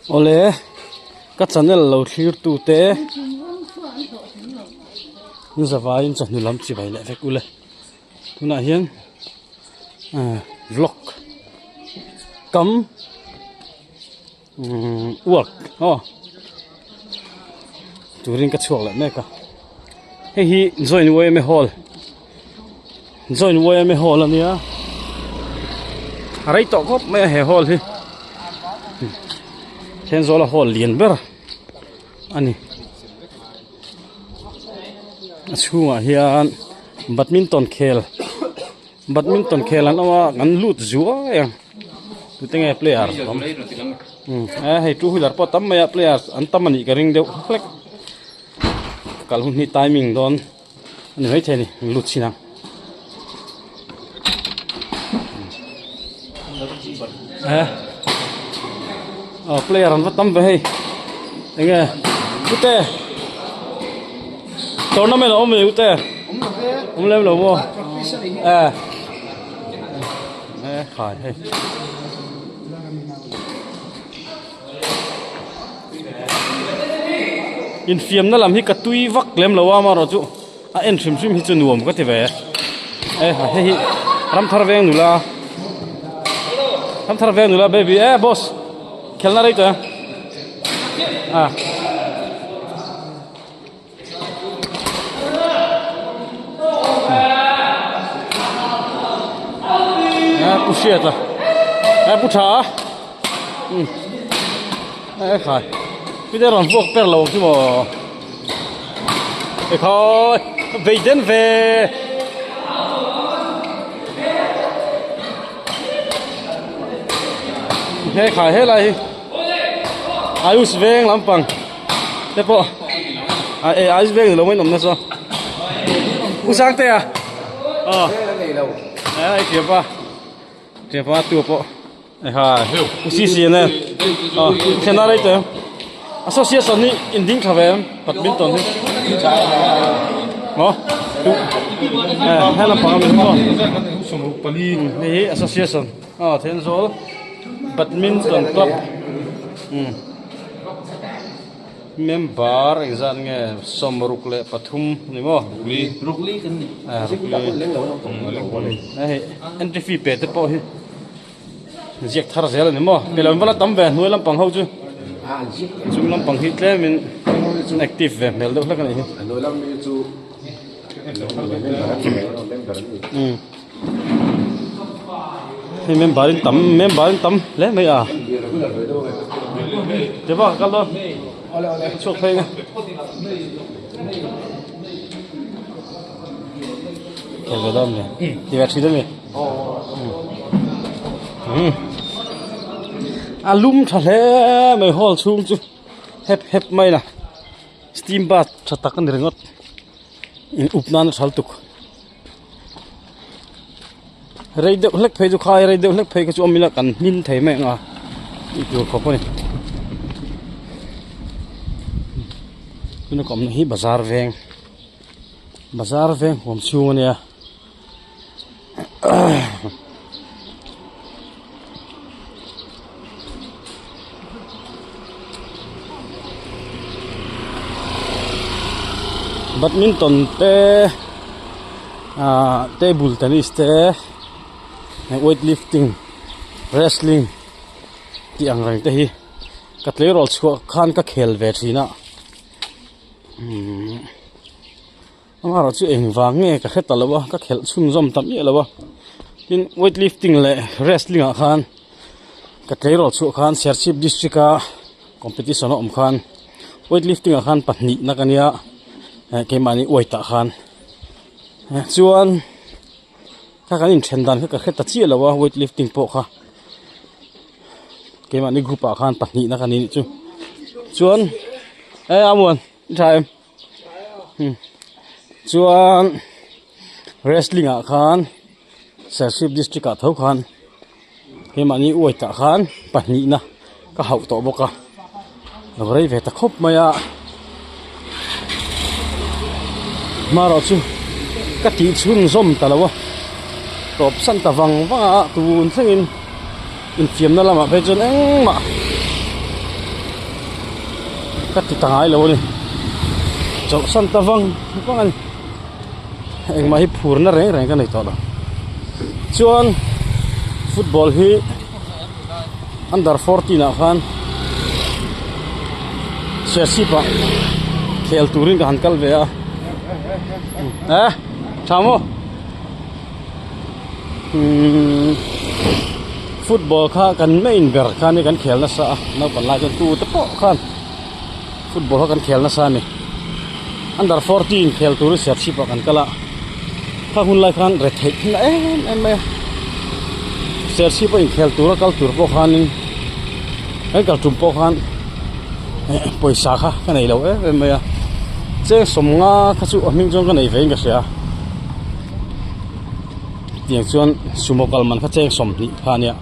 ole ka channel lo thlir tu te nu zawa in chanu lam chi vai le vek ule tuna hian vlog kam work turin ka chuak le me ka hi join way me hall ania arai to khop me he hall hi chen zola hall lian ber ani chunga hian badminton khel an awa an lut zuwa yang tu tenge player hei two wheeler po tam maya player an tamani ka ring deuh hlek kal hun ni timing don ani hei theni lut china player an vatam ve hei enge ute tournament om me ute om lem lo mo khai hei in fiam na lam hi ka tui vak lem lo wa ma ro chu a en shim hi chu nuam ka ti ve hei ram thar veng nula baby boss khelna rei ta pusheta pucha khai bây giờ vuộc per lâu chứ mà thôi về đến về hết khai hết lại ai us veng lắm bằng thế bộ ai veng lâu mấy năm nữa sao usang te ai tiệp ba tua bộ usi nè thế nào đấy thế association ni inding khavem badminton ni mo hala pangam mo somu pali ni association Thenzol badminton club member exam nge somrukle pathum ni mo rukli kan ni rukli entry fee pe te po hi jek thar zel ni mo pelam wala tam ve nuai lam pang ho chu chung lam pang hit le min active ve mel dok la kan hi no lam mi chu member tam le mai te ba kal do chok phai nga ke ga dam ne ti va thidam ne alum thale mai hol chung chu hep mai na steam bath thatak an ringot in upnan thaltuk reide hlek phei chu khai reide hlek phei ka chu amila kan nin thei me nga i tur khopani tuna kom hi bazar veng hom chung ania badminton te table tennis te weightlifting wrestling ti angrang te hi katlerol chho khan ka khel ve thina amaro chu engwang nge ka kheta lawa ka khel chhun zom tam ye lawa tin weightlifting le wrestling a khan katlerol chho khan chairship district a competition om khan weightlifting a khan pahnih na kania ke mani oita khan chuan ka kan in thendan ka kheta chi lawa weightlifting po kha ke mani group a khan pahnih na kanin chu chuan amon thaim chuan wrestling a khan chairship district a tho khan ke mani oita khan pahnih na ka hau to boka rei ve ta khop maya maro chu ka ti chun zom talawa top san ta wang tun thengin in fiam na lama pe chun engma cắt thì tàng ai lâu đi chỗ sân ta văng anh anh mà hi phur na reng reng cái này to đó chuan football hi under 14 na khan Chelsea pa khel turin ka hankal ve a chamo football kha kan main ber khan ni kan khel na sa no pan la tu te po khan football kan khel na sa ni under 14 khel tur Chelsea pa kan kala kha hun lai khan re thek na em Chelsea pa in khel tur kal tur po khan in ai kal tum po khan poisa kha cái này lâu em mày chế sum nga khá chú mình trong cái này về cái gì à tiếng chuan sumo kalman kha chế sum ni pha nia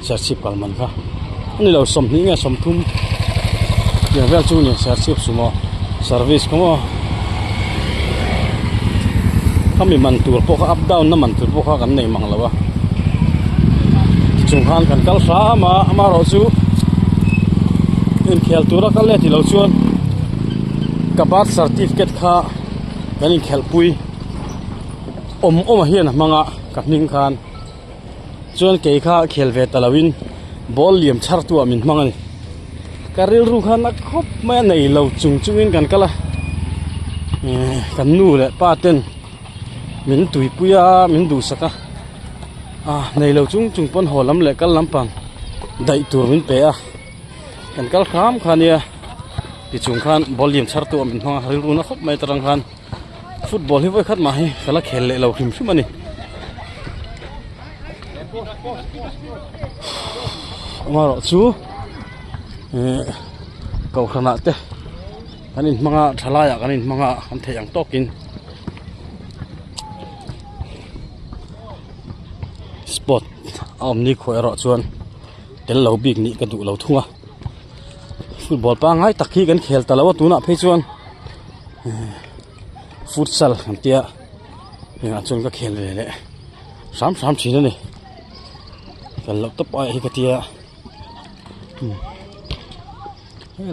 Chelsea kalman kha anh lâu sum ni nghe sum thum tiếng về chú nia Chelsea sumo service como kami man tur po kha up down na man tur po kha kan nei mang lawa chung khan kan kal sa ma ro chu in khel tura kal le ti lo chuan kabat certificate kha kanin khel pui om hian manga kapning khan chuan ke kha khel ve talawin ball liam char tu amin mangani karil ru khan khop ma nei lo chungin kan kala kan nu le paten min tui puya min du saka nei lo chung pon holam le kal lampang dai tur min pe a kan kal kham khania ti chung khan volume char tu min hang haril runa khop mai tarang khan football hi voi khat ma hi kala khel le lo hrim hrim ani maro chu kau khana te kanin manga thalaya kanin manga an theyang tokin sport omni khoiro chuan tel lo big ni ka du lo thunga football pa ngai takhi kan khel talawa tuna phei chuan futsal kan tia nga chun ka khel ve le sam china ni kan lo top ai ka tia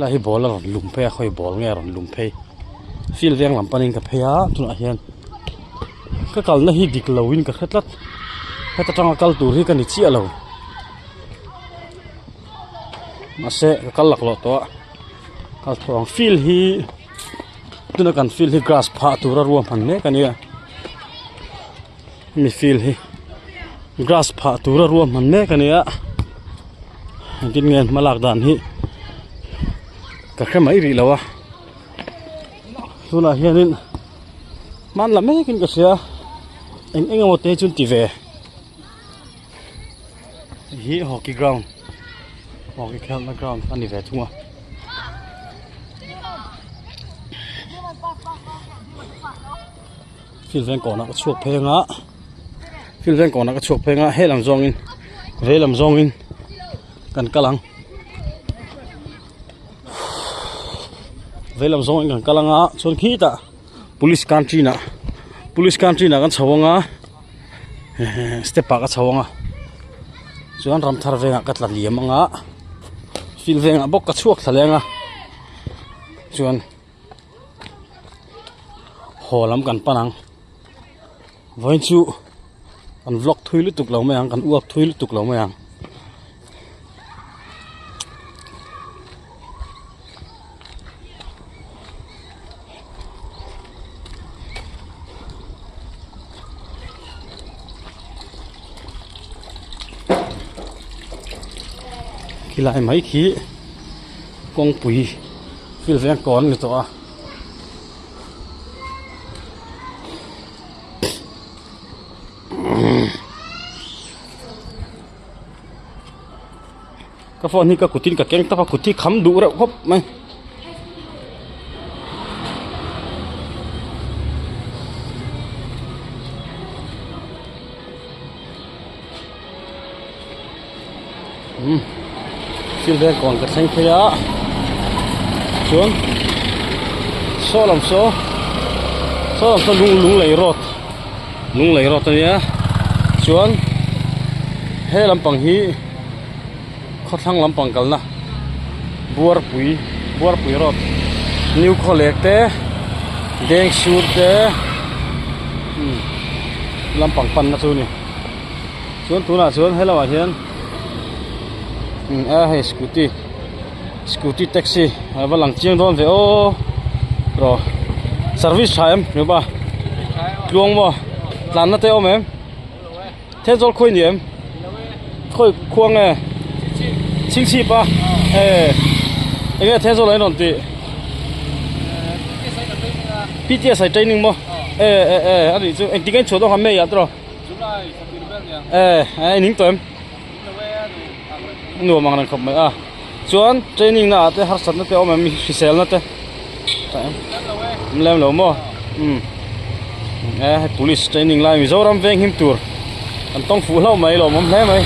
la hi ball ron lum phe khoi ball nge ron lum phei fil veng lam panin ka pheya tuna hian ka kal na hi dik lowin ka khatlat heta tanga kal tur hi kan ni chi alo mase kal lak lo to kal thong feel hi tuna kan feel hi grass pha tura ruam han me kania mi feel hi grass pha tura ruam han me kania tin ngen malak dan hi ka khemai ri lawa tuna hianin man la me kin ka sia eng mo te chun ti ve hi hockey ground hockey khel na ground ani ve thunga fil ven kona ka chuak phenga fil ven kona ka chuak phenga helam zong in velam zong in kan kalang velam zong in kan kalanga chon khi ta police country na kan chawanga step pa ka chawanga chuan ram thar venga ka tla liamanga fil venga bok ka chuak thalenga chuan holam kan panang voin chu kan vlog thui lu tuk lo mayang kan uak thui lu tuk lo mayang lại mấy khí con quỷ phi là con người to cái phone này cái cụt tin cái keng tao cụt tin khắm đủ rồi hop mày fil ve còn cái thanh khía xuống so làm lung lầy rót nhá xuống he làm bằng hi khó thăng làm bằng cái na buar pui buar pui rot new collect te deng shoot te lampang pan na chu ni chuan tuna chuan hello a hian hey scooty taxi ava lang chiang don ve o ro service time me ba luang mo tlan na te om em thế rồi khôi niệm khôi khuang à chính trị ba cái thế rồi lấy nón tị PTS training mo anh đi anh tiếng Anh chỗ đó ham mê à rồi anh nín tụi em nua mang không mấy à chuan training na te har sat na te om em sel na te làm lâu mo police training lai mi zoram veng him tour anh tông phụ lâu mấy lỗ mắm thế mấy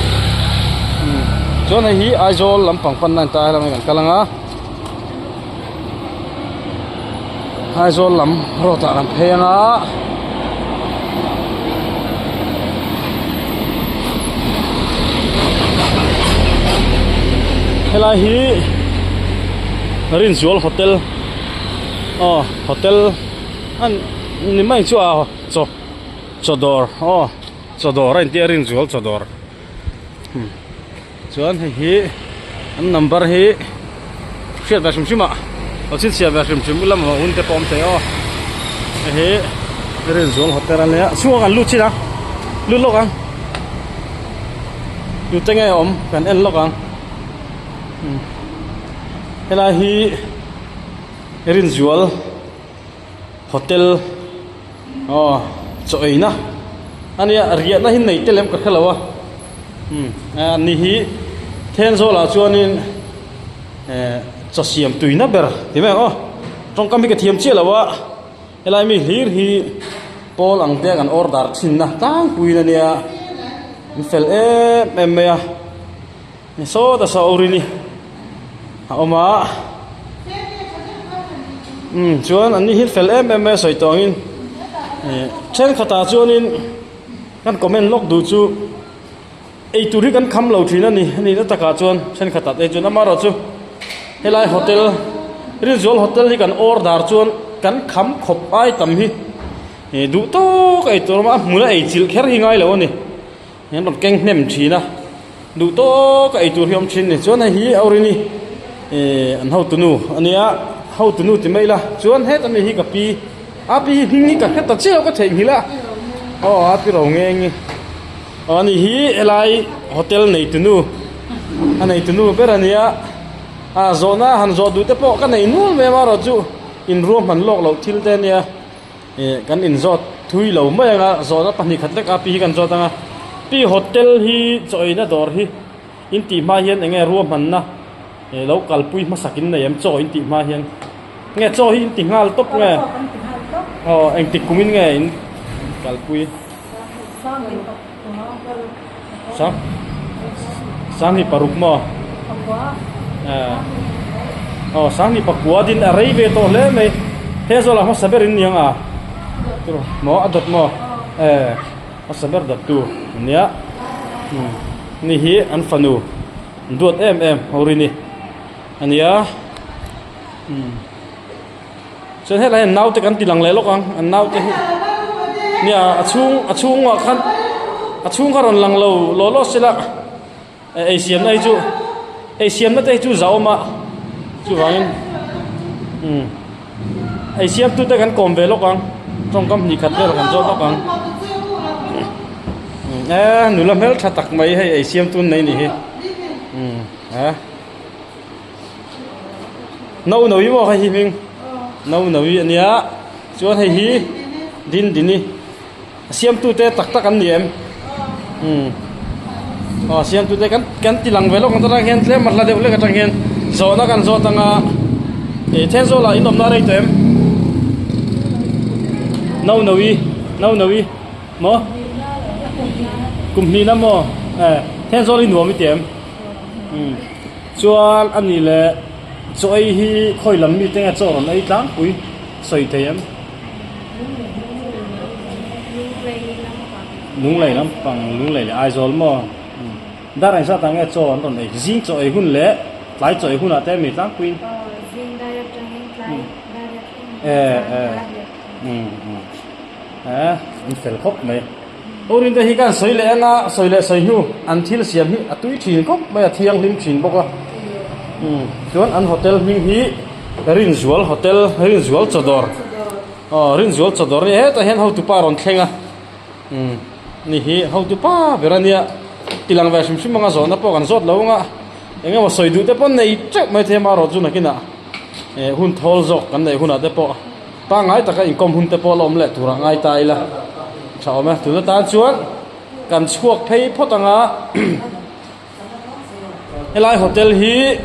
chỗ này hi aizol làm bằng phân này ta làm cái calang á aizol làm rồi ta làm phèn á thế là hi Rinzual hotel hotel anh niệm mấy chỗ Chodor Chodor anh tiệt Rinzual Chodor chuan hi an number hi siat va shum shuma au sit sia va shum shum lam un te pom te o hi Rinzual hotel an le chuang an lu chi na lu lok ang lu tengai om kan en lok ang hela hi Rinzual hotel choi na ania riat na hin nei telem ka khalawa ni hi then zo la chuanin cho siam tuina ber ti me trong kam cái thiam che lawa elai mi hlir hi pol ang te kan order thin na tang puina nia fel em ya so da sa orini oma chuan an ni hi fel em soi tongin chen khata chuanin kan comment log du chu ei turi kan kham lo thina ni ta taka chuan chen khata te chu amaro chu helai hotel Rinzual hotel hi kan order chuan kan kham khop ai tam hi du to kai torma muna ei chil kher hi ngai lo ni hen ron keng nem thina du to kai tur hiom thin ni chuan hi aurini an ho tunu ania ho tunu ti mai la chuan het ami hi ka pi api hing ka het ta cheo ka theng hi la api ro nge ngi ani hi elai hotel nei tunu anei tunu berania zona han zo du te po ka nei nul me ma ro chu in room han lok lo thil te nia kan in zot thui lo mai nga zona pani khat le ka pi kan zo tanga pi hotel hi choina dor hi in ti ma hian enge room han na lo kalpui ma sakin nei em cho in ti ma hian nge cho hi in ti ngal top nge anh ti kumin nge in kalpui sang ni paruk mo sang ni pakua din array ve to le me he zo la ho saber in yang mo adat mo saber dat tu nia ni hi an fanu duat em horini ania chen he lai nau te kan tilang le lokang an nau te nia achung wa khan achung karon lang lo sila asian nai chu asian na te chu zauma chu wangin asian tu te kan kom ve lokang trong kam ni khat le kan zo lokang nulam hel thatak mai hai asian tu nei ni hi nau noi mo khai hi ming nau noi ania chuan hei hi din ni siam tu te tak tak an ni em siam tu te kan tilang velo kan ta hen tle matla de le ka tang hen zo na kan zo tanga then zo la inom na rei tem nau noi mo kum ni na mo then zo li nuam mi tem chuan ani le choi hi khoi lam mi tenga cho ron ai tlang pui soi te em nung lei ai zol mo dar ai sa tang e cho ron ei jing choi hun le lai choi hun ate mi tlang pui anh phải khóc mày ôi nhưng đây cái sợi lệ na sợi hiu anh thiếu xiêm hi túi thìn khóc bây giờ thiang lim thìn bốc à chuan anh hotel mình hi Rinzual hotel Rinzual Chador Rinzual Chador ni ta hen how to pa ron thlenga ni hi how to pa berania tilang va sim sim manga zona po kan zot lo nga enga wa soi du te pon nei chek mai the ma ro chu na kina hun thol zok kan nei huna te po pa ngai ta ka income hun te po lom le tura ngai tai la chao ma tu ta chuan kan chuak phei photanga helai hotel hi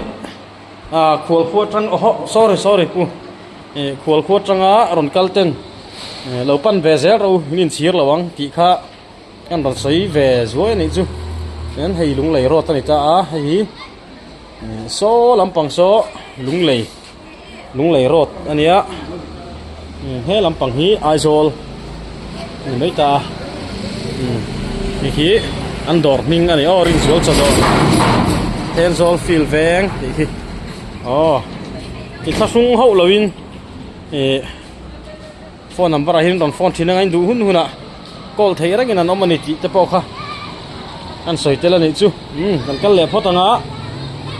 khual khuat tang sorry pu khual khuat tanga ron kalten lo pan ve zel ro nin chir lawang ti kha kan ron sei ve zoi ni chu nen hei lung lei ro ta ni ta a hei so lampang so lung lei rot ania he lampang hi aizol mai ta ni hi andor ning ani orange zol cha do tenzol fil veng hi ki thasung ho lawin phone number a hin don phone thina ngai du hun huna call thei ra ngina nomani ti te po kha an soi tel ani chu kan kal le photanga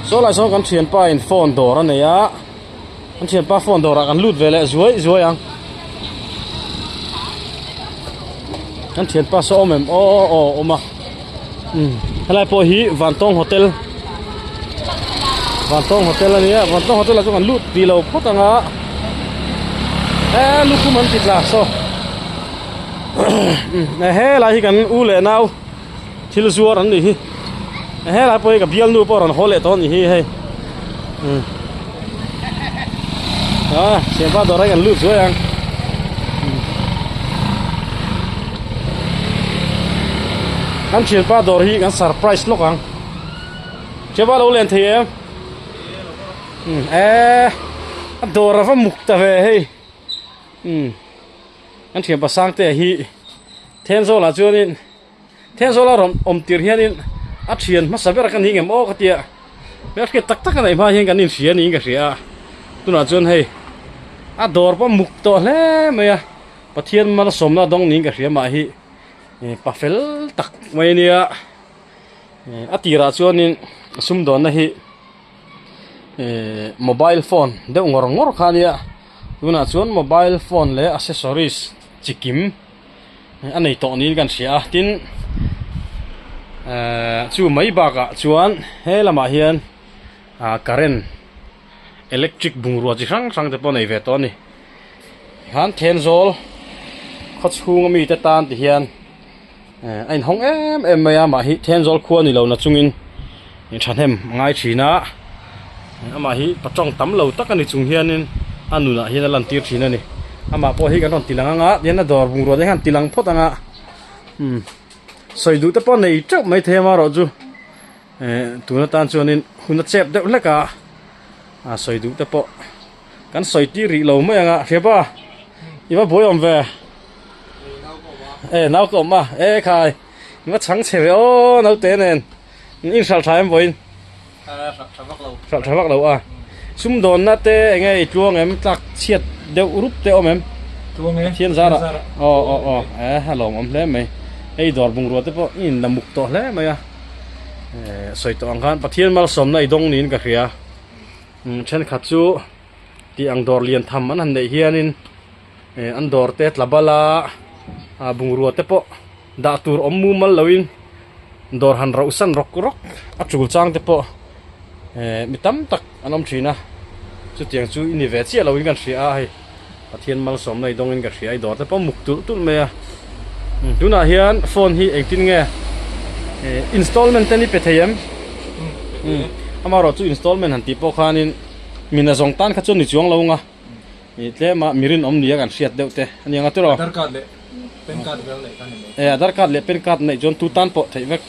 so lai so kan thian pa in phone dor ania an thian pa phone dor kan lut vele zuai ang an thian pa so mem oma helai po hi Vantong hotel ania Vantong hotel la kan lut ti lo photanga lukuman titla so he la hi kan u le nau thil zuar an ni hi he la poi ka bial nu por an hole ton hi he siapa dora kan lut zo yang kan siapa dor hi kan surprise lokang siapa lo len the dora fa mukta ve hey anh thiam pasang te hi thenzo la chuanin thenzo la rom om tir hianin a thian ma saber kan hi ngem o ka tia mer ke tak tak nei ma hian kan in hian ni ka ria tuna chuan hei a dor pa muk to hle maya pathian ma somna dong ni ka ria ma hi pa fel tak mai nia a tira chuanin sum don na hi mobile phone de ngor khania tuna chuan mobile phone le accessories chikim anei to ni kan sia tin chu mai ba ka chuan he lama hian current electric bungrua chi sang te pon nei ve to ni han tenzol khot chung mi te tan ti hian ein hong em maya ma hi tenzol khuan ni lo na chungin thanem ngai thina ama hi patong tam lo takani chung hianin anuna hian lan tir thina ni ama po hi kan ron tilanga nga diana dor bungro de han tilang photanga soi du te pon nei chak mai thema ro chu tuna tan chuanin huna chep de leka soi du te po kan soi ti ri lo mai anga thepa iwa boyom ve nau ko ma khai ma chang chhe o nau te nen in sal thaim boin sal lo sum don na te ngai chuang em tak chiat deu rup te om em chuang e thiên ra halom om hle mai ei dor bung ro te po in la muk to hle mai soi to ang kan pathian mal som nai dong nin ka khria chen khat chu ti ang dor lian tham an han nei hianin an dor te tlabala bung ro te po da tur om mu mal lawin dor han ro san rok a chul chang te po mi tam tak anom thina chu tiang chu ini ve chia lo in kan hria hai pathian mal som nei dong in ka hria ai dor te po muk tu me tuna hian phone hi engtin nge installment tani pe thayam amaro chu installment han ti po khanin mina zong tan kha chu ni chuang lo nga tle ma mirin om nia kan hriat deuh te ani anga tu ro Aadhaar card le pen card vel nei kan nei Aadhaar card le pen card nei jon tu tan po thai vek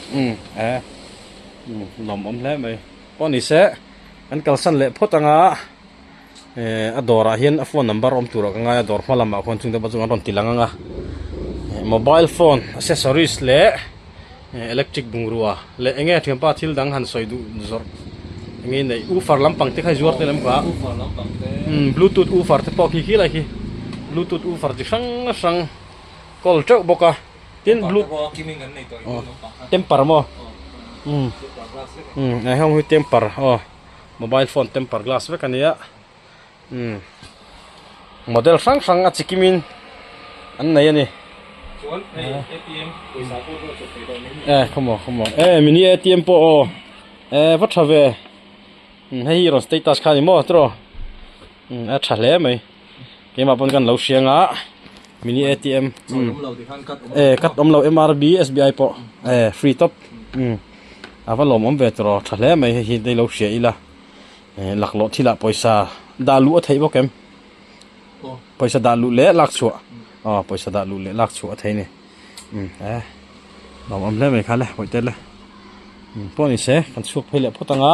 lom om hle mai poni se an kalsan le photanga adora hian a phone number om tura ka nga ador phalama khon chung de ba chung ron tilanga nga mobile phone accessories le electric bungrua le enge thiampa thil dang han soi du zor nghe này ufar lắm bằng tiếng hay ruột thế lắm quá u phở lắm bằng thế bluetooth ufar thế bỏ khi lại khi bluetooth ufar thì sang call trâu bọc à tiếng bluetooth kimi ngân này tôi temper mo này không huy temper mobile phone temper glass với cái này model sang achikimin anh này nè chuẩn ATM tôi sao tôi chụp cái đó không mini ATM po vắt ra về hay rồi status khai mo tro trả lẽ mày cái mà bọnกันlâu xiang á mini ATM cắt lâu MRB SBI po free top vẫn lồng om về tro trả lẽ mày hi đây lâu xiang ila lạc lọ thì là paisa đã lũ thấy bao kem paisa đã lũ lẽ lạc chua paisa đã lũ lẽ lạc chua thấy nè lồng om lẽ mày khá lẽ vậy tên lẽ po ni se kan suak phele photanga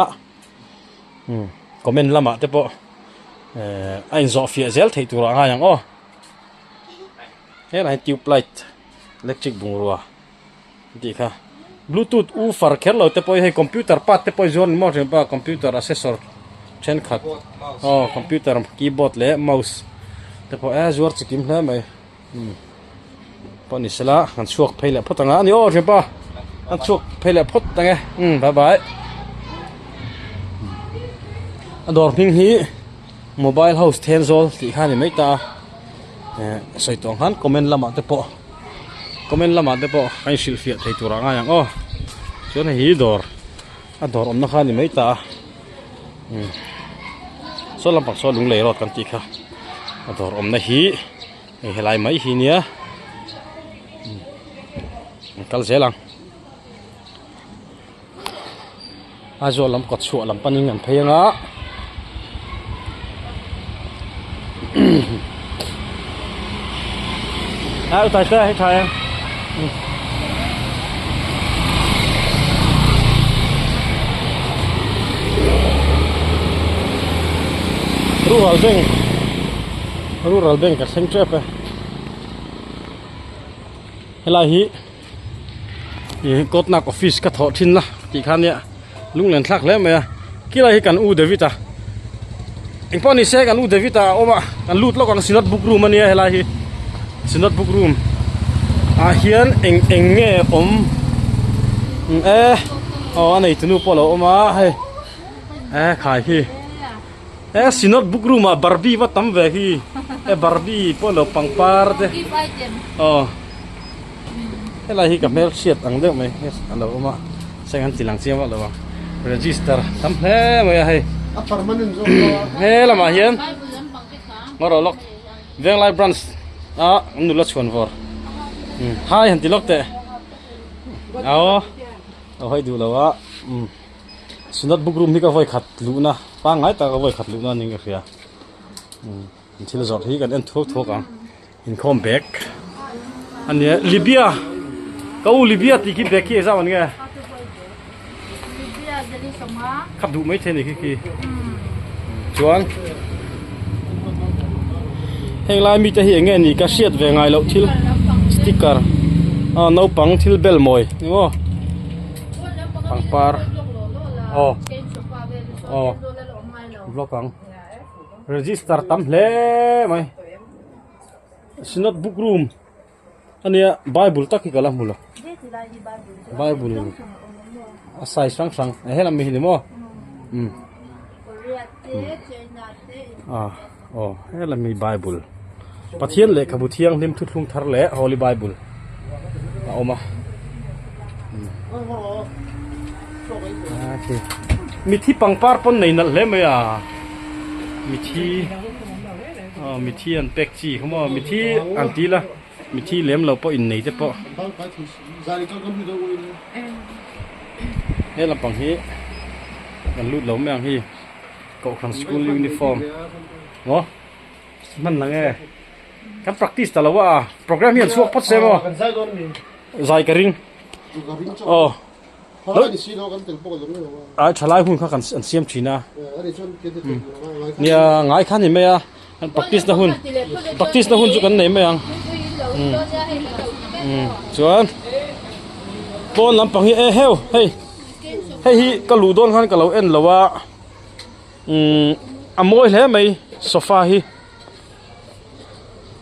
comment lama te po ain zo fi zel thei tura nga yang he lai tube light electric bungrua di kha bluetooth ufar kherlo te po he computer pat te po zone mo ba computer accessor chen khat computer keyboard le mouse te po zuar chikim hla mai po ni sela kan suak phele photanga ni ba anh chuột phải là phốt tăng nghe bye bye anh đòi pin hi mobile house ten zol thì khai này mấy ta soi tông hắn comment làm te po cái selfie thấy tu ra ngang chỗ này hi đòi anh đòi ông nó khai này mấy ta số làm bạc số lung lệ rồi kan ti kha anh đòi ông nó hi lại mấy hi nhá kal dễ lắm azo lam kot chu lam paning an phayanga tai ta thai rural bank ka centre pe helai hi kotnak office ka tho thin la ti khan ya lung len thak le me kila hi kan u david a imponi se kan u david a oma kan lut lo kan sinot book room ania hela hi sinot book room hian eng nge om anei tunu polo oma he khai hi sinot book room a barbie wa tam ve hi barbie polo pangpar de hela hi ka mel siat ang de me alo oma sengan tilang siam wa lo register tam hle mai hay permanent job he la ma hian ngoro lok veng lai branch nu lo chon vor hai han ti lok te hoi du lawa sunat book room hi ka voi khat lu na pa ngai ta ka voi khat lu na ning ka khia thil zot hi kan en thok in come back an libya libya ti ki back ki za wan nge khắp đủ mấy thế này kia chuan heng lai mi ta hi nghe ni ka siat ve ngai lo thil sticker no pang thil bel moi ngo pang par vlog ang register tam hle mai sinot book room ania bible takki kala mulo bible asai sang helam mi ni mo helam mi bible pathian le khabu thiang lim thu thlung thar le holy bible oma mi thi pangpar pon nei nal le me mi thi an pek chi khomo mi thi an ti la mi thi lem lo po in nei te po đây là bằng hi gần lút lấu mèo hi cậu khăn school uniform ngó mình là nghe cái practice là wa program hiện suốt phát xem mà dài cái ring trả lại hun khác cần xem chỉ na nia ngái khăn thì mấy practice na hun chụp cái này mấy ang chuan pon làm bằng hi heo hey hi ka lu don khan ka lo en lawa amoi hle mai sofa hi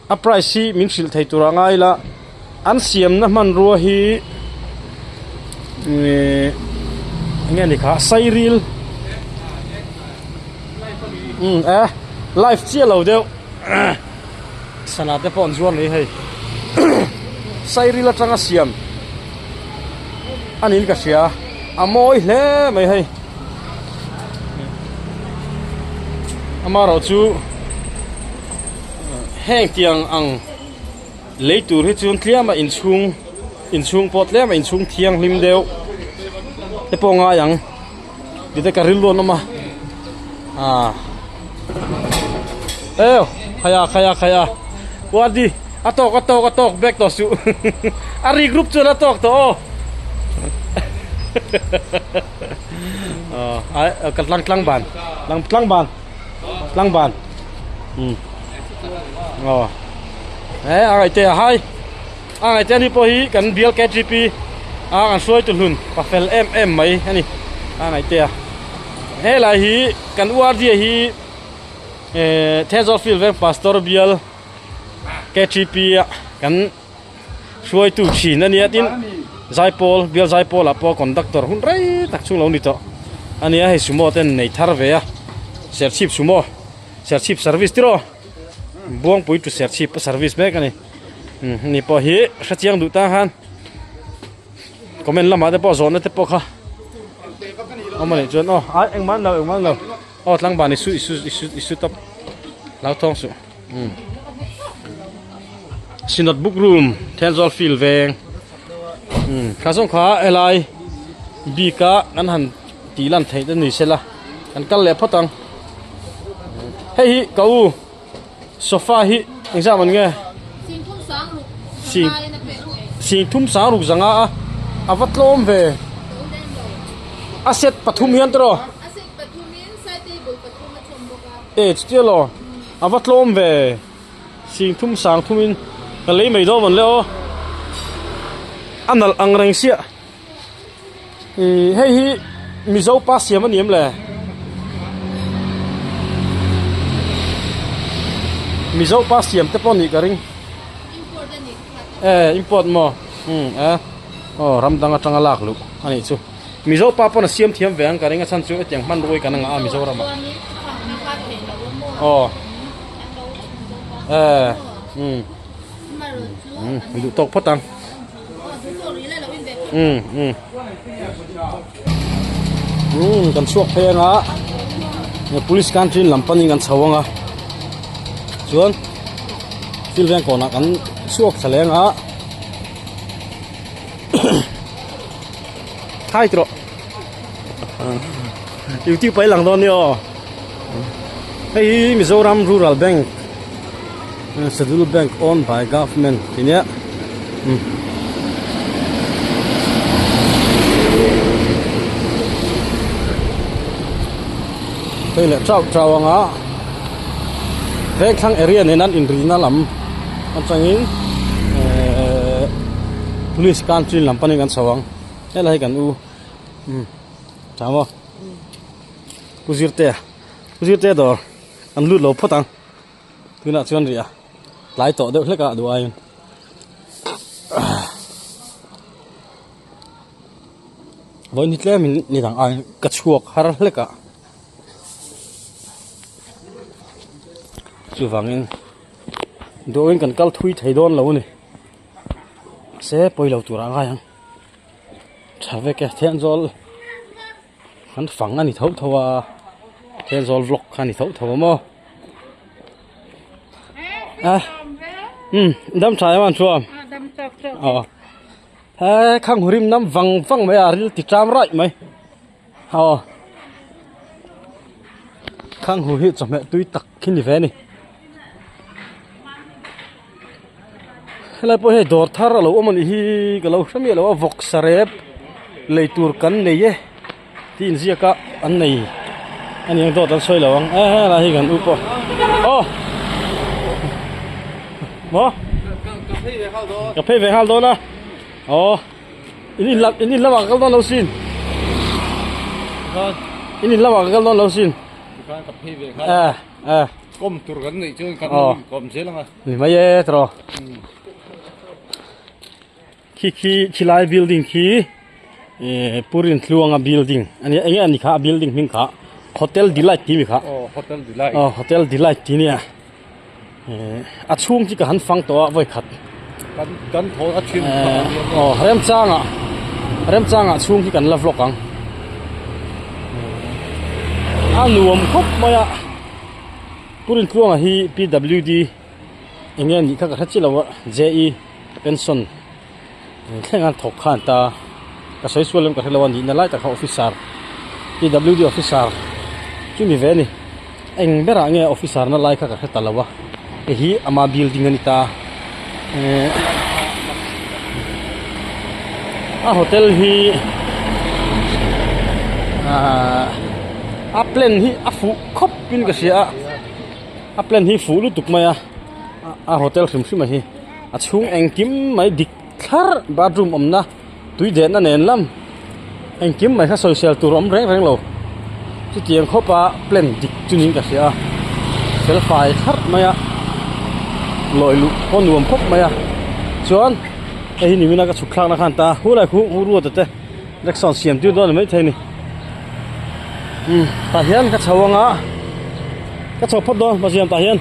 a price hi min sil thei tura ngai la an siam na man ruwa hi nghe ni kha sai ril life chia lo deu sana te pon zuan ni hei sai ril atanga siam anin ka sia amoi hle mai hei amaro chu heng tiang ang leitur hi chun tliama in chung pot lema in chung thiang lim deu te ponga yang dite ka ril don ma khaya wadi atok back to su ari group chu atok to ai ka tlang ban ai te hai ai te ni po hi kan bial KGP kan soi tu hun pa fel mai ani ai te he la hi kan uar dia hi Tezor field veng pastor bial KGP kan soi tu chin ani atin Zaipol bial Zaipol apo conductor hun rei tak chung lo ni to ani a he sumo ten nei thar ve a serchip sumo serchip service tiro buang pui tu serchip service mek ani ni po hi sachiang du ta han comment lama te po zone te po kha amani chon ai engman lo tlang ban isu top lao thong su sinot book room Tenzol field veng kha song kha elai bika an han ti lan thei de ni sela kan kal le photang hei hi kau sofa hi exam an nge sing thum sang ruk zanga avatlom ve aset pathum hian tro still avatlom ve sing thum sang thumin kalei mai do mon le o anal angreng sia hei hi mizo pa siam aniam le mizo pa siam te pon ni karing import mo ramdang atanga lak lu ani chu mizo pa pon siam thiam veng karing a chan chu tiang man roi kananga a mizo rama du tok photang kan suak phenga police country lampani kan chawanga chuan fil veng kona kan suak thalenga hai tro youtube pai lang don yo hey Mizoram Rural Bank scheduled bank owned by government inya đây là trao ngã về khang area này năn in rina lắm anh changin police country làm pani gan sawang đây là gan u chào mo kuzirte đó anh lút lỗ photang thứ nào chuyện gì à lái tổ được hết cả đồ ai với nít lẽ mình nít thằng ai cắt chuộc har hết cả chú vàng in đồ in cần cal thui thấy đón lâu này sẽ bơi lâu tuổi ai hăng trả về cái thiên zol hắn phẳng anh thấu thấu à thiên zol vlog anh thấu thấu mà đâm trái mà chuông khang hurim năm văng văng mấy à thì tram right mấy khang hu hi chom mẹ tui tak khin ve ni helai po he dor thar lo omani hi galo sami lo vok sarep leitur kan nei ye tin zia ka an nei ani ang do tan soi lo ang la hi gan upo mo ka phê về hal do na in lama kal don lo sin in lama kal don lo sin kan ka phi ve kha kom tur kan nei chu kan kom se langa ni mai e tro khi lai building khi purin thluanga building ani kha building hing kha hotel delight ti mi kha hotel delight hotel delight ti nia a chung chi ka han fang to voi khat kan tho a thim rem changa chung chi kan la vlog ang nuam khop maya purin thluanga hi PWD engen ni kha ka chi lawa JE pension thengan thok khan ta ka soi sualem ka thelawan ni na lai ta kha officer PWD officer chu mi ve ni eng bera nge officer na lai kha ka talawa hi ama building ani ta hotel hi a plan hi a fu khop pin ka sia a plan hi fu lu tuk maya a hotel khrim khrim hi a chung eng kim mai dik thar bathroom omna tui de na nen lam eng kim mai kha social tur om reng reng lo chi tiang khopa plan dik chunin ka sia selfie thar maya loi lu kon nuam khop maya chuan ei ni mina ka chukhlak na khan ta hu lai khu hu ru te rexon siam tu don mai thaini ta hian ka chawanga ka chaw phot don ma siam ta hian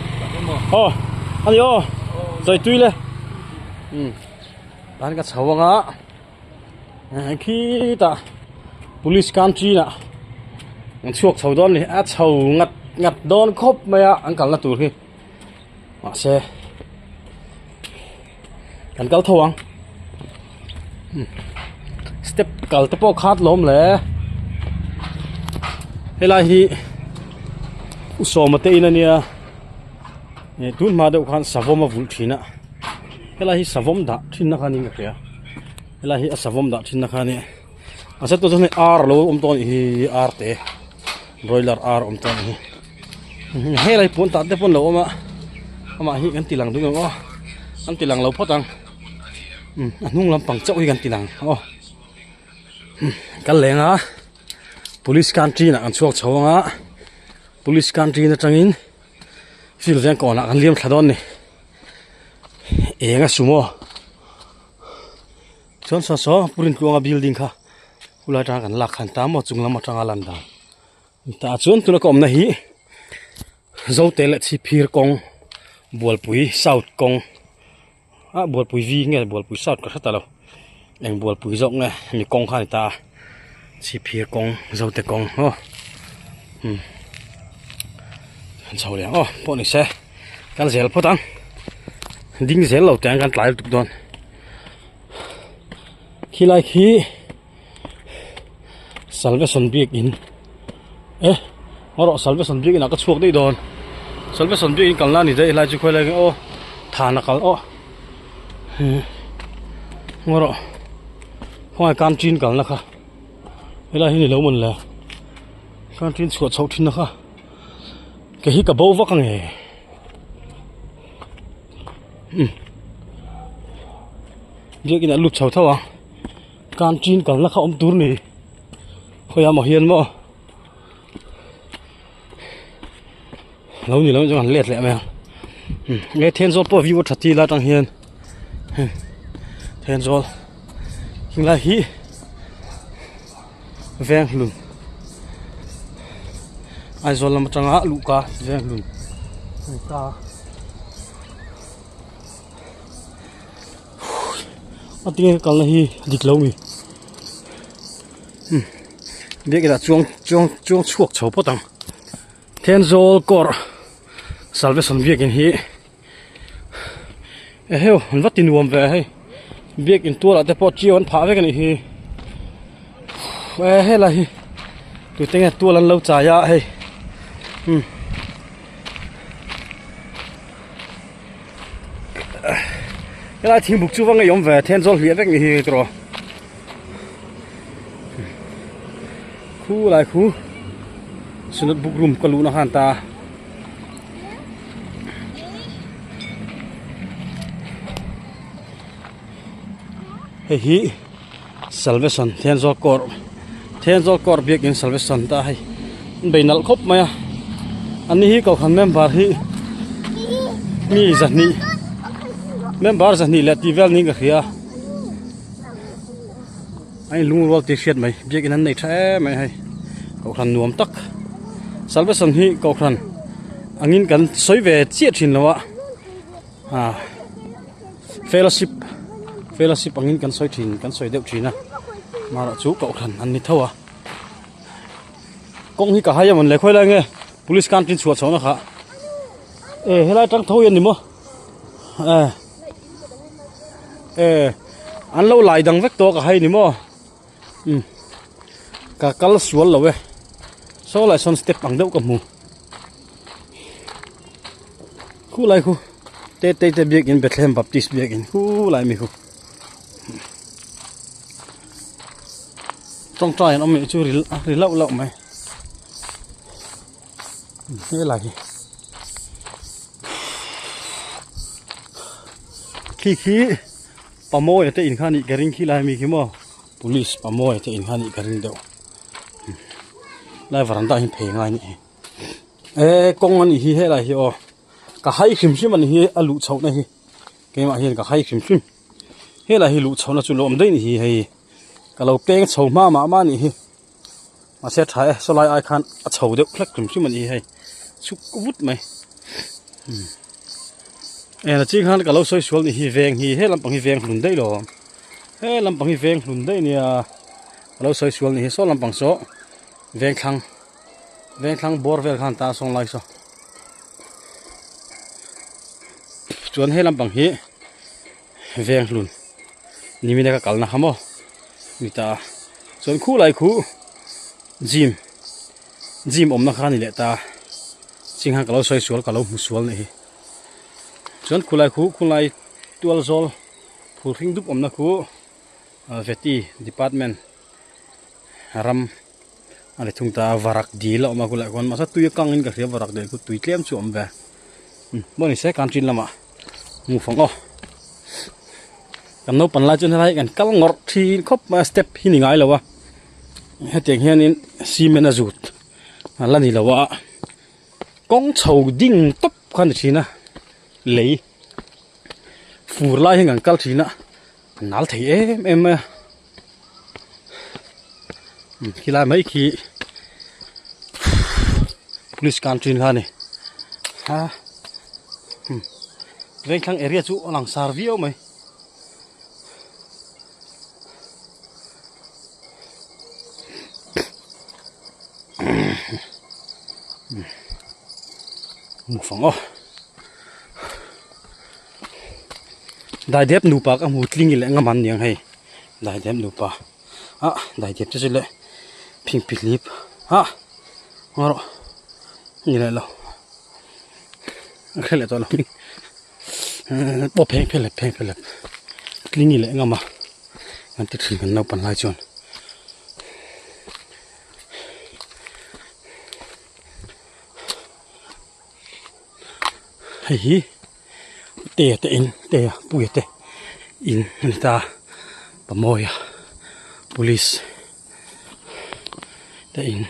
ani zoi tuile tan ka chawanga khi ta police country na chuak chho don ni a chho ngat don khop maya angkal na tur hi ma se kan kal thawang step kal te po khat lom le helai hi usomate inania tun ma de khan savoma vul thina helai hi savom da thinna khani nga kya helai hi asavom da thinna khani asa to jone ar lo ton hi ar te broiler ar ton hi helai pon ta te pon lo ama hi kan tilang du ngo an tilang lo photang anung lampang chau hi kan tilang kan lenga police country na an chuak chawanga police country na tangin fil veng ko na kan liam thladon ni enga sumo chon so purin kuanga building kha ulai ta kan lak khan ta mo chunglam atanga landa ta chon tuna kom na hi zotel chi phir kong bolpui south kong bolpui vi nge bolpui south ka thata lo eng bolpui jok nge mi kong khan ta chi phir kong zote kong chau le poni se kan zel photang ding zel lo tang kan tlai tuk don khilai khi salvation big in oro salvation big in ka chuak dei don salvation big in kalna ni dei lai chu khoi lai thana kal ngoro hoi kan chin kal na kha helai hi ni lo mun la kan chin chuak chau thin na kha ke hi ka bo wa kang he việc cái này lụt sầu thâu à can chin còn là không túr nè khơi mà hiền mà lâu như lâu cho hắn liệt lại mày nghe thiên gió po view thật thì là tăng hiền thiên gió nhưng là hi veng luôn ai gió làm trăng á lụ cá veng luôn ta tiếng còn là hi dịch lâu mi biết cái là chuông chuộc chấu bớt tăng thiên zol cor salvation biết cái hi heo vắt tin uom về hay biết cái tua là để bỏ chiếu anh phá với cái này hi hay là hi tụi tiếng tua lần lâu trả ya hay cái này thiên bục chú vang cái yếm về thiên zol liệt với cái gì rồi khu lại khu xin được bục room cái lũ nó hàn ta hey hi salvation thiên zol cor biết cái salvation ta hay bây nal khop maya anh hi cầu khăn member hi mi giật ni member giật ni là tivel ni cái kia anh lung roll ti khiết mày biết cái này thế mày hay cầu khăn nuông tắc salve sang hi cầu khăn anh in cần soi về chiết chín rồi ạ fellowship anh in cần soi chín cần soi đều chín à mà là chú cầu khăn anh đi thâu à công hi cả hai mình lấy khơi lại nghe police can tin chuột nó khá ê hay là trăng thâu yên đi mua anh lâu lại đằng vector cả hai đi mua cả cala suol rồi số lại son step bằng đâu cầm mù khu lại khu tê biết in Bethlehem Baptist biết in khu lại mi khu trong trai nó mình chưa rì lậu mày thế là gì khi pamoy te in khani garing khi lai mi khimo police pamoy te in khani garing deu lai varanda hin phe ngai ni kong ani hi he la hi o ka hai khim sim ani hi alu chau na hi ke ma hian ka hai khim sim he la hi lu chau na chu lom dei ni hi hei ka lo peng chau ma ni hi ma se thai so lai ai khan a chau deu khlak khim sim ani hei chu vút mày là chỉ khan cả lâu soi suol thì veng he làm bằng hi veng lùn đây rồi he làm bằng hi veng lùn đây nè lâu soi suol thì so làm bằng số veng khang bor vel khan ta song lai so chuan he làm bằng hi veng lùn ni mi ka kal na hamo mi ta chuan khu lai khu gym om na khan ni le ta chính hàng kalau soi sual kalau musual này chuan khulai tual zol phur hring dup omna khu veti department ram ale thungta varak dil oma khulai kon masa tuya kangin ka khia varak de khu tui tlem chu om ve boni se country lama mu phong kan no pan la chun hai kan kal ngor thi khop step hi ni ngai lawa heteng hianin cement azut lani lawa con chầu đinh tấp khăn được chín à lấy phù lai hình ảnh cal chín à nál thấy em khi lại mấy khi police can chín khăn này ha ven khang area chú lang sar view mày một phòng đại đẹp nụ bạc am hụt linh lại ngắm ăn nhàng hay đại đẹp nụ bạc đại đẹp cho lại pink clip ngoro như này lâu cái này to lắm bỏ phèn phèn linh lại ngắm à anh tiếp tục nấu pan lai chọn hei te puye te in ta pamoya police te in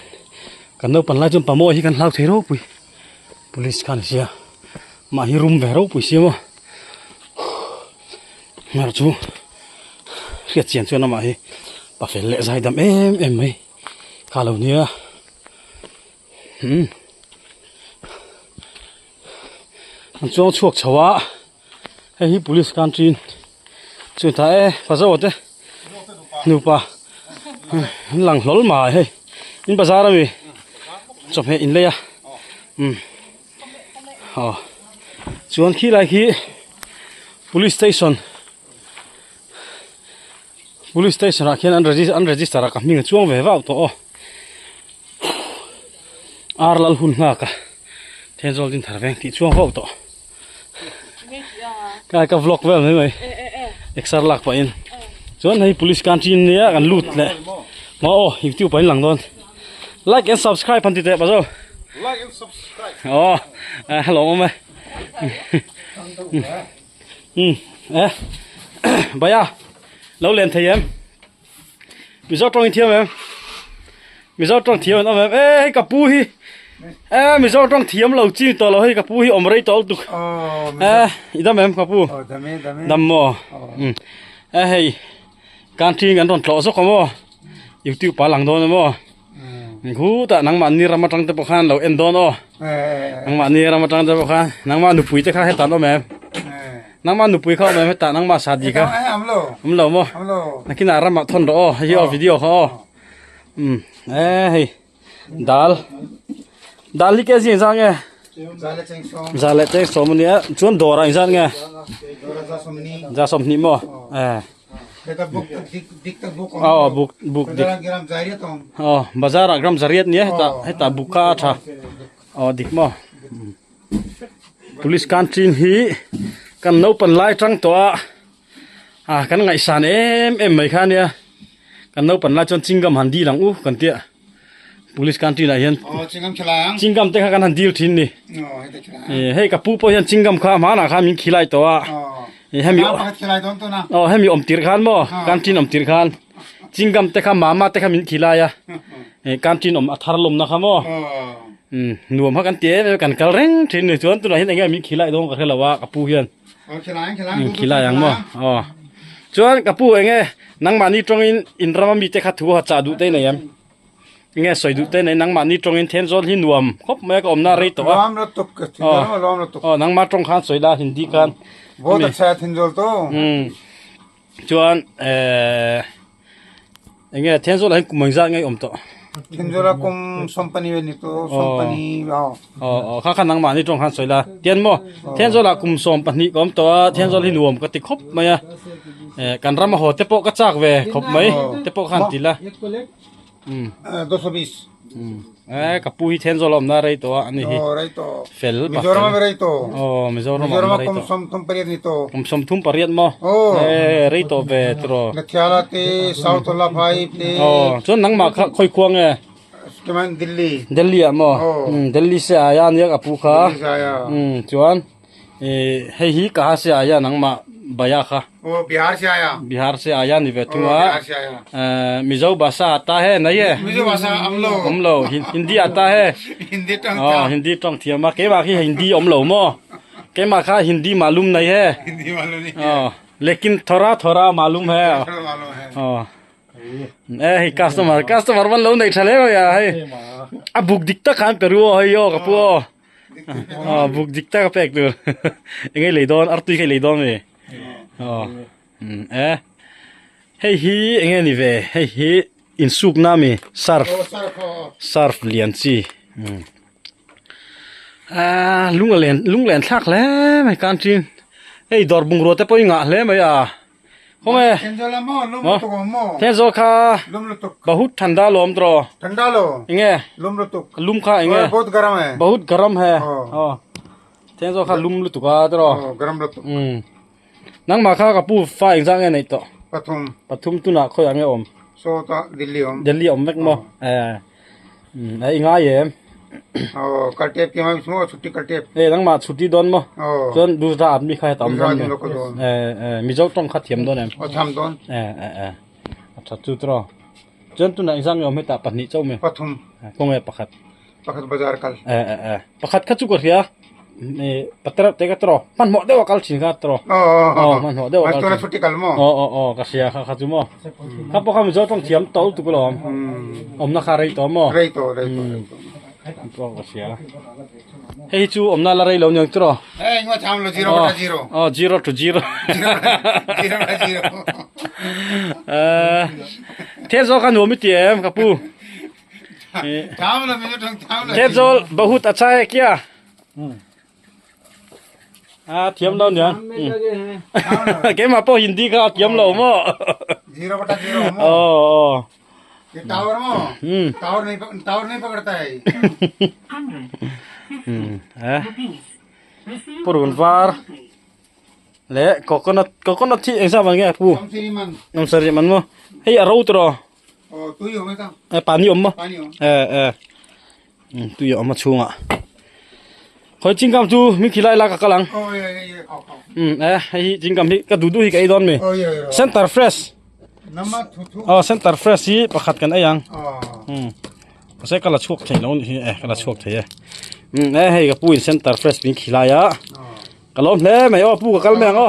kan no pan la jom pamoy hi kan lau thero pui police kan sia ma hi room ve ro pui sia mo ngar chu riat chian chu na ma hi pa fel le zai dam em mai kha lo nia anh cho chuộc cháu á hay hi police can tin chuyện thái phải sao vậy nụ pa lằng lol mà hay in bazaar rồi chụp hệ in lấy à chuyện khi lại khi police station à khi anh register cả mình chuông về vào tổ ar lal hun nga cả thế rồi din thar veng ti chuông vào tổ cái vlog về mấy mày extra lạc vậy chuan hay police canteen này kan loot lệ mà YouTube phải lằng luôn like and subscribe pan tite bao giờ like and subscribe hello mày bây giờ lâu lên thấy em bây giờ trong thiêu em bây giờ trong thiêu nó em cặp pu hi mi zo trong thiam lo chi to lo hi ka pu hi om rei tol tu idam em ka pu dam mo hei kan thi ngan ron tlo so ko mo youtube pa lang don mo hu ta nang man ni ram tang te pokhan lo en don o nang man ni ram tang te pokhan nang ma nu pui te kha he ta no me nang ma nu pui kha me ta nang ma sa di ka am lo mo nakina ram ma thon ro hi o video kho hei dal li ke gì sang nghe giờ lại tên số một nhé chuồn đồ ra sang nghe ra sầm ní mò buk dik bazar gram zariat nhé ta buka tha dik mò police country hi kan no pan lai trăng to kan ngai san em mai khan ya kan no pan lai chon chingam handi lang u kan tia police country này hiện chingam te kha kan han deal thin ni hei ka pu po hian chingam kha ma na kha min khilai to a hemi om tir khan mo canteen om tir khan chingam te kha mama te kha min khilai a canteen om athar lom na kha mo nuam ha kan te kan kal reng thin ni chuan tu na hin enga min khilai dong ka khelawa ka pu hian khilai ang mo chuan ka pu enge nang mani tong in rama mi te kha thu ha cha du te nei am nghe soi du te nei nang ma ni trong in then zol hi nuam khop me ka om na rei to nang ma trong khan soi la hindi kan बहुत अच्छा है थिंजोल तो chuan nghe then zol hai kumang za ngai om to थिंजोला कुम संपनी वे नि तो संपनी kha khan nang ma ni trong khan soi la tian mo then zol la kum som pani kom to then zol hi nuam ka ti khop maya kan ram ho te po ka chak ve khop mai te po khan ti la 220 ka pu hi then zol om na rei to ani hi रही तो fel मिजोरम में रही तो mizoram मिजोरम rei कुम to सम तुम परियत नि तो som thum pariat mo rei to ve tro लखियाला ते साउथ वाला भाई ते chon nang ma khoi khuang e के मन Delhi Delhi mo Delhi se aya ni ka pu kha आया chuan hei hi ka se aya nang ma baya kha वो बिहार से आया Bihar se aya ni ve tunga Bihar से आया mizo basa ata hai nahi hai मुझे भाषा हम lo hindi ata hai Hindi टंग hindi tong thia ma ke ma khi hindi om lo mo ke ma kha hindi malum nahi hai Hindi मालूम नहीं लेकिन थोड़ा थोड़ा मालूम है मालूम है customer man lo nei thale ya hai a buk dikta khan peru hai yo ka pu buk dikta ka pek tu engei leidon artu ke leidon me hei hi engei ni ve hei hi in suk na mi surf lian chi lunglen thak le mai kan tin hei dor bung ro te poi nga le mai a Home, थिंजोला मो लुम तो मो thế rồi kha लुम तो बहुत ठंडा लोम तो ठंडा लो इंगे लुम तो लुम खा इंगे बहुत गर्म है बहुत गरम है हाँ। thế rồi kha lum lu tu ka to गर्म लो तो nang ma kha ka pu fa exam nge nei to प्रथम pathum tu na khoi ange om सो तो दिल्ली हम delhi om mek mo ai nga ye कटेप के मैं इसमें छुट्टी कटेप nang ma chuti don mo ओ chon du da admi kha tam don लोग को दोन mi jok tong kha thiam don em और हम दोन acha tu tro chon tu na exam yom heta pani chau me प्रथम kong e pakhat पखत बाजार कल pakhat kha chu ko ria patra te ka tro man mo de wa kal chin kha tro man ho de wa आज kal तो छुट्टी कल मो ka sia kha chu mo ka po kham jo tong thiam tol tu ko lom om na kha rei to mo रही तो po ka sia hei chu om na la rei lo nyang tro ए इंगो थाम लो 0/0 0 to 0 0/0 thế do kan ho mi tiem ka pu थाम लो मिनट थाम लो thế do बहुत अच्छा है क्या thiam đâu nhỉ cái mà po hindi ka thiam lo mo 0/0 मो ये टावर मो टावर नहीं पकड़ता है purun var le coconut thi eng sa bang nge pu हम श्रीमान nam sari man mo hei aro tro ओ तू ही हो मैं pani om mo पानी हो tu yo ma chunga khoi chingam tu mi khilai la ka kalang ओ ये खाओ hei chingam hi ka du hi ka idon me ओ ये center fresh नमक थू center fresh hi pakhat kan ayang ก็ใช้กระชกใช่แล้วนี่กระชกใช่ให้กับปูอินเซ็นเตอร์เฟรชเป็นขี้ลายะกระล้มเล่ไม่อ้อปูกับกระแมงอ้อ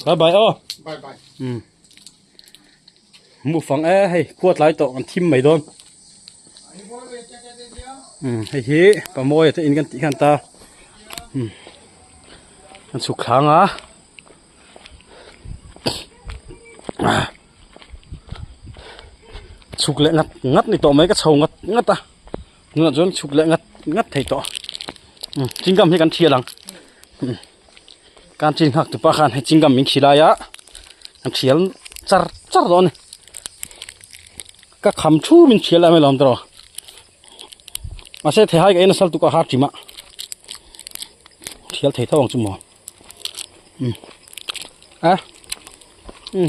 บายบายอ้อ Bye bye. หมูฟังให้ขวดไหลต่อมันทิมไม่โดนให้ฮีปะโมยจะอินกันตีกันตามันสุกขังอ่ะสุกเละงัดนี่ต่อไหมก็เช่างัดอ่ะเนื้อจนสุกเละงัดไทยต่อจริงกำให้กันเทียหลังการจริงหักตุปะขันให้จริงกำมิงขี้ลายะอันเทียนจัดตอนนี้ก็คำชูมินเทียนอะไรไม่ลองตัวมาเสร็จเที่ยวให้กันนั่นสัลตุกะฮาร์จิมะเที่ยวเที่ยววังจุ่ม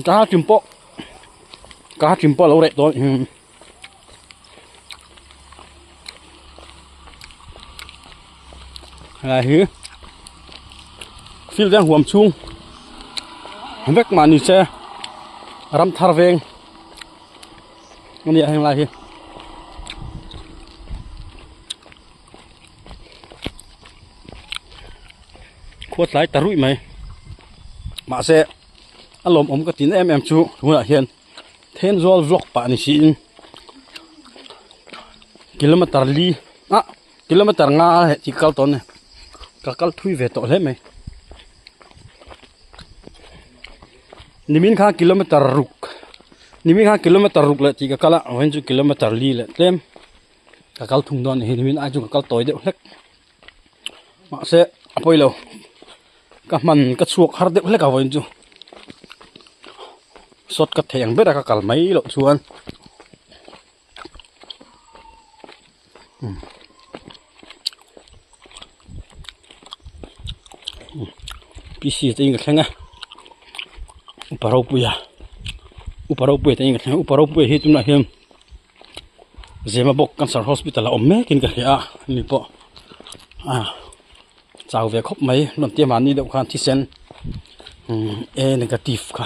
กะฮาร์จิมโปเราเร็ดตัวอะไรหือฟิลเดนหัวมชุ่งเวกมานิเซรำทาร์เวงอันนี้อะไรหือขวดไหลตะรุ่ยไหมมาเสอารมณ์ผมก็ตินชูหัวเฮียนเทนซอลวล็อกป่านี่สิกิโลเมตรลีกิโลเมตรงาที่กัลตอนเนี่ยกัลทุยเวทเลยไหมนิมินข้ากิโลเมตรรุกนิมินข้ากิโลเมตรรุกเลยที่กัลวันจุกิโลเมตรลีเลยเต็มกัลทุ่งดอนเห็นนิมินอาจุกัลต่อยเดียวเล็กมาเสไปแล้วก็มันก็ชวกฮาร์ดเดียวเล็กเอาไว้จุสดกระเทียงเบ็ดก็กัลไม่หรอกชวนพี่ซีจะยิงกันไงอุปราปุยจะยิงกันอุปราปุยเฮตุนอะไรเจมาบอกกันสารฮอสพิทอลอมเมกินกันเหรอนี่ปะเจ้าเวคบไหมนนเตียมันนี่เดี๋ยวการที่เซนเนกาทีฟค่ะ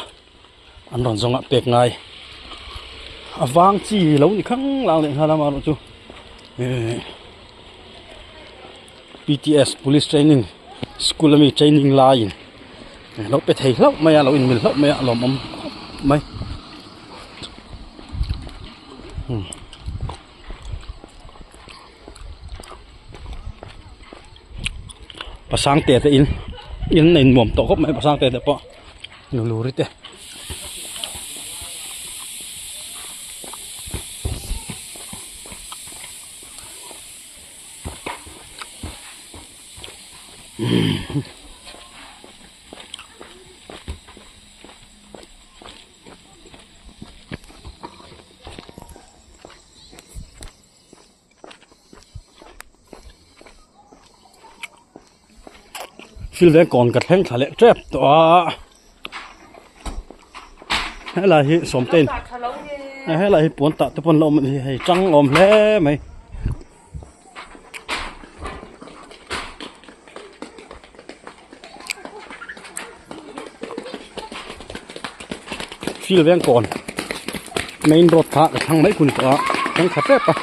อันนั้นจงอ่ะเปกไงวางจีเหล่านี้ข้างหลังเลยฮะเรามาดูPTS Police Training School มี Training Line เราไปไทยเราไม่เราอินมิลเราไม่เรามั่มไม่ภาษาอังกฤษอินในหม่อมโตก็ไม่ภาษาอังกฤษแต่ปะรู้ริเตฟิลเดนก่อนกระแทงทะเลเจ็บตัวให้อะไรสมเต้นให้อะไรปวนตะตะปนลมให้จังอมแล้วไหมฟิลเดนก่อนเมนรถท้ากระทั่งไม่คุณตัวทั้งขับเจ็บปะ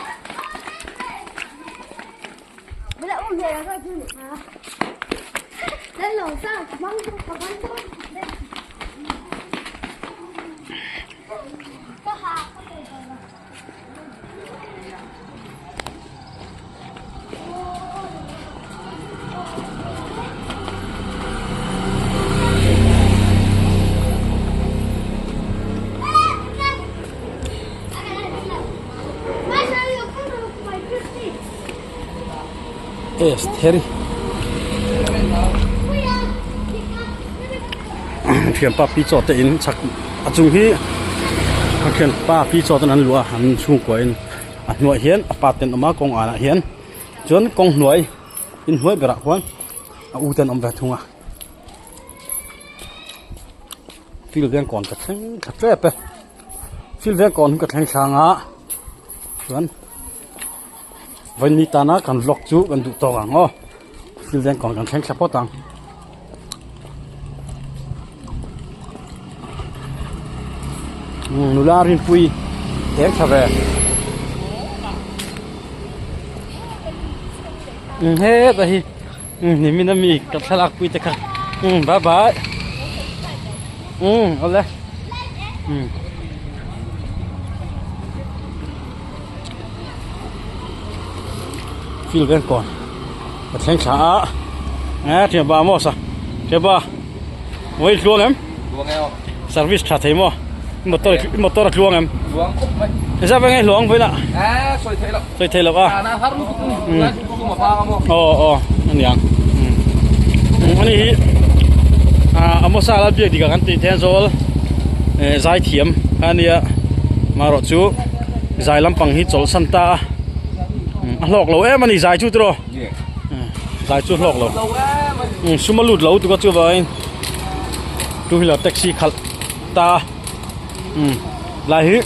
เฮริเขียนป้าปีจอดแต่อินชักจุงที่เขียนป้าปีจอดนั้นรัวหันช่วงกว่าอินหน่วยเฮียนปาเต็นออกมากองเฮียนจนกองหน่วยอินหน่วยกระควันอูเต็นออกแบบทุ่งฟิลเวียนก่อนกระแทงกระแทกไปฟิลเวียนก่อนกระแทงช้างส่วนวันนี้ตาหน้ากันล็อกจูกันดูตัวกันฟิลเดนก่อนกันแข่งขับตังนูลารินปุยเอ็กซ์เว เฮ้แต่ฮีนี่มีน้ำมีกับสลักปีตะค่ะบ๊ายบายเอาเลยฟิลกันก่อนมาแข่งช้าเทียบบ้ามั่วซะเทียบบ้าไว้ลวงเอ็ม ลวงไงวะ service ขาดเทียมมั่วมอเตอร์ลวงเอ็ม ลวงไหม จะเป็นไงลวงไปละ สวยเท่แล้ว ใส่เทแล้วป่ะ นาฮัทลูกมาพามา อ๋ออันยังอันนี้อมซาลาเบียดีกันตีเทนโซลใจเทียมอันนี้มารถจูใจลำปังฮิตโซลสันตาหลอกเรามันนี่ใจจูตัวใจจูหลอกเราชุมาลุดเราตัวก็จูไปดูให้เราแท็กซี่ขัดตาลายฮิ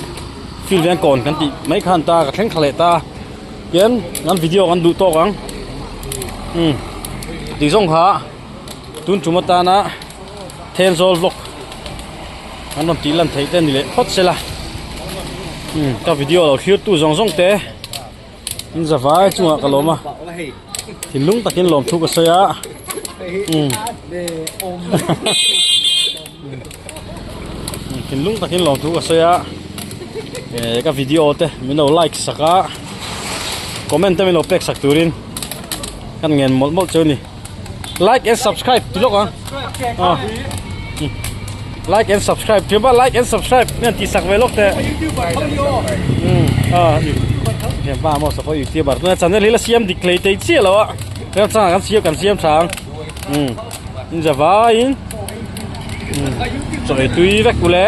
ฟิลเวียนก่อนกันตีไม่ขันตากับแข้งขะเลตาเย็นงั้นวิดีโอกันดูโต๊ะกันตีส่งขาตุนจุมาตานะเทนโซลล็อกอันนั้นตีลันไทยเต้นนี่แหละฮอตเสละก็วิดีโอเราคิดตู้ส่งเตะอินสบายจังหวะกะลมถินลุงตะกินลมทุกข์เสียถินลุงตะกินลมทุกข์เสียก็วิดีโอเตะมีเราไลค์สักคอมเมนต์เตะมีเราเป็กสักตัวรินกันเงินหมดเจ้านี่ like and subscribe ตุลกอ่ะlike and subscribe เดี๋ยวว่า like and subscribe เนี่ยตีสักเวลกแต่เดี๋ยวบ้าหมดสักคนอยู่ที่บ้านเนี่ยจันเนี่ยเลยละเสียมดิเคลย์เตะเสียแล้วอ่ะเรื่องสร้างกันเสียกันเสียมทางนี่จะว่าอินจะไอ้ตุยแวกกูเลย